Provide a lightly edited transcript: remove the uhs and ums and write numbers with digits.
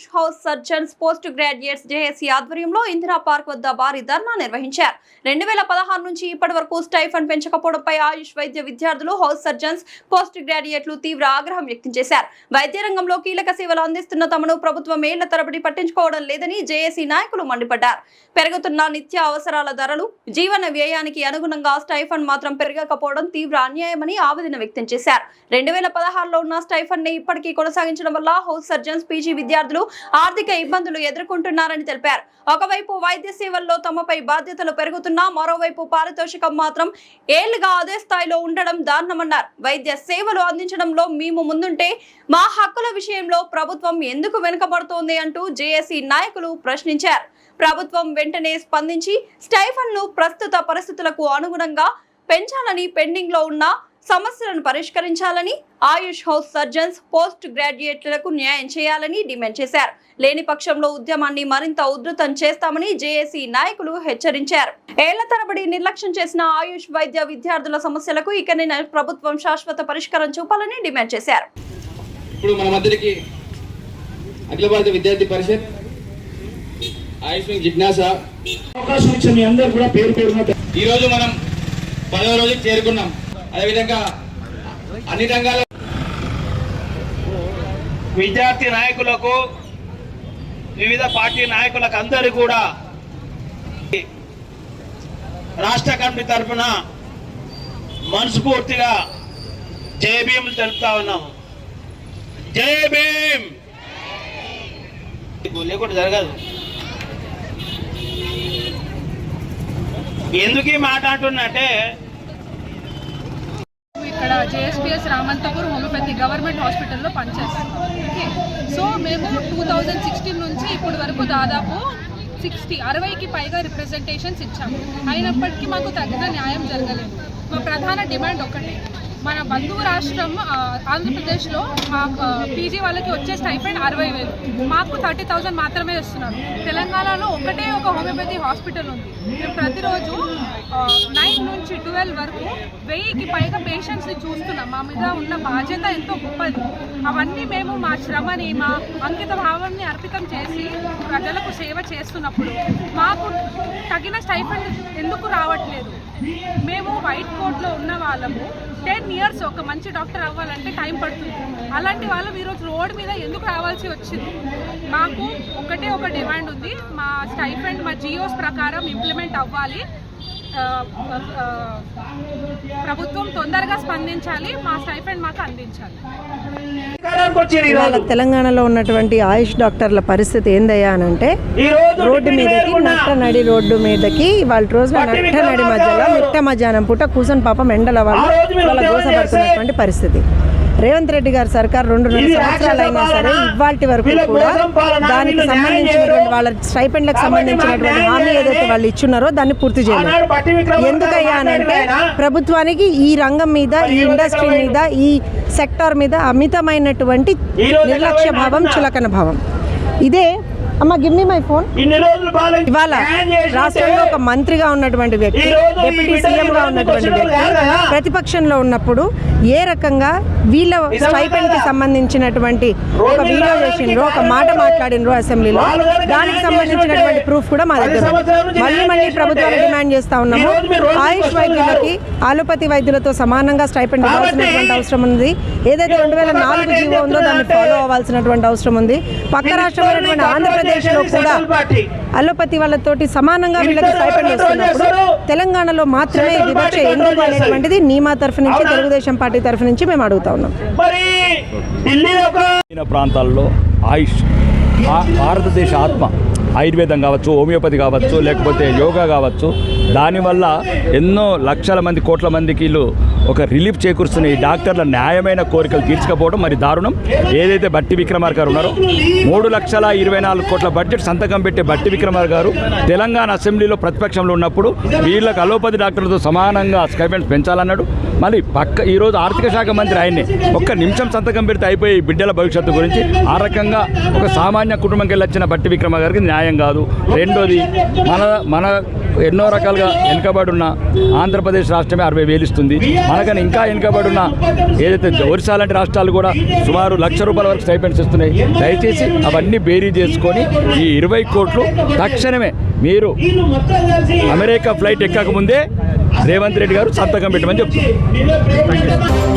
ఆయుష్ house surgeons post graduates JAC ఆధ్వర్యంలో Indira park వద్ద భారీ ధర్నా నిర్వహించారు. 2016 నుంచి ఇప్పటి వరకు స్టైఫండ్ పెంచకపోవడంపై ఆయుష్ వైద్య విద్యార్థులు, హౌస్ సర్జన్స్, పోస్ట్ గ్రాడ్యుయేట్లు తీవ్ర ఆగ్రహం వ్యక్తం చేశారు. వైద్య రంగంలో కీలక సేవలు అందిస్తున్న తమను ప్రభుత్వం ఏళ్ల తరబడి పట్టించుకోవడం లేదని జేఏసీ నాయకులు మండిపడ్డారు. పెరుగుతున్న నిత్య అవసరాల ధరలు, జీవన వ్యయానికి అనుగుణంగా స్టైఫండ్ మాత్రం పెరగకపోవడం తీవ్ర అన్యాయమని ఆవేదన వ్యక్తం చేశారు. 2016లో ఉన్న స్టైఫండ్ ని ఇప్పటికీ కొనసాగించడం వల్ల హౌస్ సర్జన్స్, పీజీ విద్యార్థులు ఆర్థిక ఇబ్బందులు ఎదుర్కొంటున్నారని తెలిపారు. ఒకవైపు వైద్య సేవల్లో తమపై బాధ్యతలు పెరుగుతున్నా మరోవైపు పారితోషికం మాత్రం ఏళ్లుగా అదే స్థాయిలో ఉండడం దారుణమన్నారు. వైద్య సేవలు అందించడంలో మేము ముందుంటే మా హక్కుల విషయంలో ప్రభుత్వం ఎందుకు వెనుకబడుతోంది అంటూ జేఏసీ నాయకులు ప్రశ్నించారు. ప్రభుత్వం వెంటనే స్పందించి స్టైఫండ్ను ప్రస్తుత పరిస్థితులకు అనుగుణంగా పెంచాలని, పెండింగ్ లో ఉన్న సమస్యలను పరిష్కరించాలని, ఆయుష్ హౌస్ సర్జన్స్, పోస్ట్ గ్రాడ్యుయేట్లకు న్యాయం చేయాలని డిమాండ్ చేశారు. లేని పక్షంలో ఉద్యమాన్ని మరింత ఉధృతం చేస్తామని జేఏసీ నాయకులు హెచ్చరించారు. ఏళ్ల తరబడి నిర్లక్ష్యం చేసిన ఆయుష్ వైద్య విద్యార్థుల సమస్యలకు ఇకనైనా ప్రభుత్వం శాశ్వత పరిష్కారం చూపాలని డిమాండ్ చేశారు. ఇప్పుడు మన మధ్యకి అఖిల భారత విద్యార్థి పరిషత్ ఆయుష్ జిజ్ఞాస అవకాశం ఇచ్చిన మీ అందరూ కూడా పేరు పేరున ఈ రోజు మనం 10వ రోజుకి చేరుకున్నాం. అదేవిధంగా అన్ని రంగాల విద్యార్థి నాయకులకు, వివిధ పార్టీ నాయకులకు అందరూ కూడా రాష్ట్ర కమిటీ తరఫున మనస్ఫూర్తిగా జై భీమ్ తెలుపుతా ఉన్నాం. జై భీమ్ లేకుండా జరగదు. ఎందుకు ఈ మాట అంటున్నట్టే, ఇక్కడ జేఎస్పీఎస్ రామంతపూర్ హోమియోపతి గవర్నమెంట్ హాస్పిటల్లో పనిచేస్తాం. ఓకే, సో మేము 2016 నుంచి ఇప్పటి వరకు దాదాపు 60కి పైగా రిప్రజెంటేషన్స్ ఇచ్చాము. అయినప్పటికీ మాకు తగిన న్యాయం జరగలేదు. మా ప్రధాన డిమాండ్ ఒకటి, మన బంధువు రాష్ట్రం ఆంధ్రప్రదేశ్లో మా పీజీ వాళ్ళకి వచ్చే స్టైఫండ్ 60,000, మాకు 30,000 మాత్రమే వస్తున్నారు. తెలంగాణలో ఒకటే ఒక హోమియోపతి హాస్పిటల్ ఉంది. మేము ప్రతిరోజు 9 నుంచి 12 వరకు 1000కి పైగా పేషెంట్స్ని చూస్తున్నాం. మా మీద ఉన్న బాధ్యత ఎంతో గొప్పది. అవన్నీ మేము మా శ్రమని, మా అంకిత భావాన్ని అర్పితం చేసి ప్రజలకు సేవ చేస్తున్నప్పుడు మాకు తగిన స్టైఫండ్ ఎందుకు రావట్లేదు? మేము వైట్ కోట్లో ఉన్న వాళ్ళము 10 years ఒక మంచి డాక్టర్ అవ్వాలంటే టైం పడుతుంది. అలాంటి వాళ్ళం ఈరోజు రోడ్ మీద ఎందుకు రావాల్సి వచ్చింది? మాకు ఒకటే ఒక డిమాండ్ ఉంది, మా స్టైఫండ్ మా జియోస్ ప్రకారం ఇంప్లిమెంట్ అవ్వాలి. ప్రభుత్వం తొందరగా స్పందించాలి, మా స్టైఫండ్ మాకు అందించాలి. ఇవాళ తెలంగాణలో ఉన్నటువంటి ఆయుష్ డాక్టర్ల పరిస్థితి ఏందయ్యా అని అంటే, రోడ్డు మీదకి నడి రోడ్డు మీదకి వాళ్ళ రోజున నడి మధ్యలో మిట్ట మధ్యాహ్నం పూట కూర్చొని పాపం ఎండల వాళ్ళ గోసపడుతున్నటువంటి పరిస్థితి. రేవంత్ రెడ్డి గారి సర్కార్ 2.5 సంవత్సరాలు అయినా సరే ఇవాల్టి వరకు కూడా దానికి సంబంధించినటువంటి వాళ్ళ స్టైపెండ్లకు సంబంధించినటువంటి హామీ ఏదైతే వాళ్ళు ఇచ్చున్నారో దాన్ని పూర్తి చేయలేదు. ఎందుకయ్యా అని అంటే, ప్రభుత్వానికి ఈ రంగం మీద, ఈ ఇండస్ట్రీ మీద, ఈ సెక్టార్ మీద అమితమైనటువంటి నిర్లక్ష్య భావం, చులకన భావం. ఇదే అమ్మ గివ్ మీ మై ఫోన్. ఇవాళ రాష్ట్రంలో ఒక మంత్రిగా ఉన్నటువంటి వ్యక్తి, డిప్యూటీ సీఎంగా ఉన్నటువంటి వ్యక్తి ప్రతిపక్షంలో ఉన్నప్పుడు ఏ రకంగా వీళ్ళ స్టైపెండ్కి సంబంధించినటువంటి ఒక వీడియో చేసిండ్రో, ఒక మాట మాట్లాడినరో అసెంబ్లీలో, దానికి సంబంధించినటువంటి ప్రూఫ్ కూడా మా దగ్గర. మళ్ళీ ప్రభుత్వాన్ని డిమాండ్ చేస్తా ఉన్నాము, ఆయుష్ వైద్యులకి అలోపతి వైద్యులతో సమానంగా స్టైపెండ్ ఇవ్వాల్సినటువంటి అవసరం ఉంది. ఏదైతే 2004 జీవో ఉందో దాన్ని ఫాలో అవ్వాల్సినటువంటి అవసరం ఉంది. పక్క రాష్ట్రమైనటువంటి ఆంధ్రప్రదేశ్ లో కూడా అలోపతి వాళ్ళతోటి సమానంగా వీళ్ళకి స్టైపెండ్ వస్తున్నప్పుడు తెలంగాణలో మాత్రమే వివక్ష ఎందుకు అనేటువంటిది నీమా తరఫు నుంచి, తెలుగుదేశం పార్టీ తరఫు నుంచి మేము అడుగుతా ఉన్నాం. ప్రాంతాల్లో ఆయుష్ భారతదేశ ఆత్మ, ఆయుర్వేదం కావచ్చు, హోమియోపతి కావచ్చు, లేకపోతే యోగా కావచ్చు, దానివల్ల ఎన్నో లక్షల మంది, కోట్ల మందికి వీళ్ళు ఒక రిలీఫ్ చేకూరుస్తున్న ఈ డాక్టర్ల న్యాయమైన కోరికలు తీర్చకపోవడం మరి దారుణం. ఏదైతే బట్టి విక్రమార్క గారు ఉన్నారో 3,24 కోట్ల బడ్జెట్ సంతకం పెట్టే బట్టి విక్రమార్క గారు తెలంగాణ అసెంబ్లీలో ప్రతిపక్షంలో ఉన్నప్పుడు వీళ్ళకి అలోపతి డాక్టర్లతో సమానంగా స్టైపెండ్ పెంచాలన్నాడు. మళ్ళీ ఈరోజు ఆర్థిక శాఖ మంత్రి ఆయన్ని ఒక్క నిమిషం సంతకం పెడితే అయిపోయి బిడ్డల భవిష్యత్తు గురించి ఆ రకంగా ఒక సామాన్య కుటుంబంకి వెళ్ళి వచ్చిన బట్టి విక్రమ గారికి న్యాయం కాదు. రెండోది, మన ఎన్నో రకాలుగా వెనుకబడి ఉన్న ఆంధ్రప్రదేశ్ రాష్ట్రమే 60,000 ఇస్తుంది. మనకని ఇంకా వెనుకబడి ఉన్న ఏదైతే ఒరిస్సా లాంటి రాష్ట్రాలు కూడా సుమారు ₹1,00,000 వరకు స్టైపెండ్స్ ఇస్తున్నాయి. దయచేసి అవన్నీ బేరీ చేసుకొని ఈ 20 కోట్లు తక్షణమే మీరు అమెరికా ఫ్లైట్ ఎక్కకముందే రేవంత్ రెడ్డి గారు సంతకం పెట్టమని చెప్తున్నారు.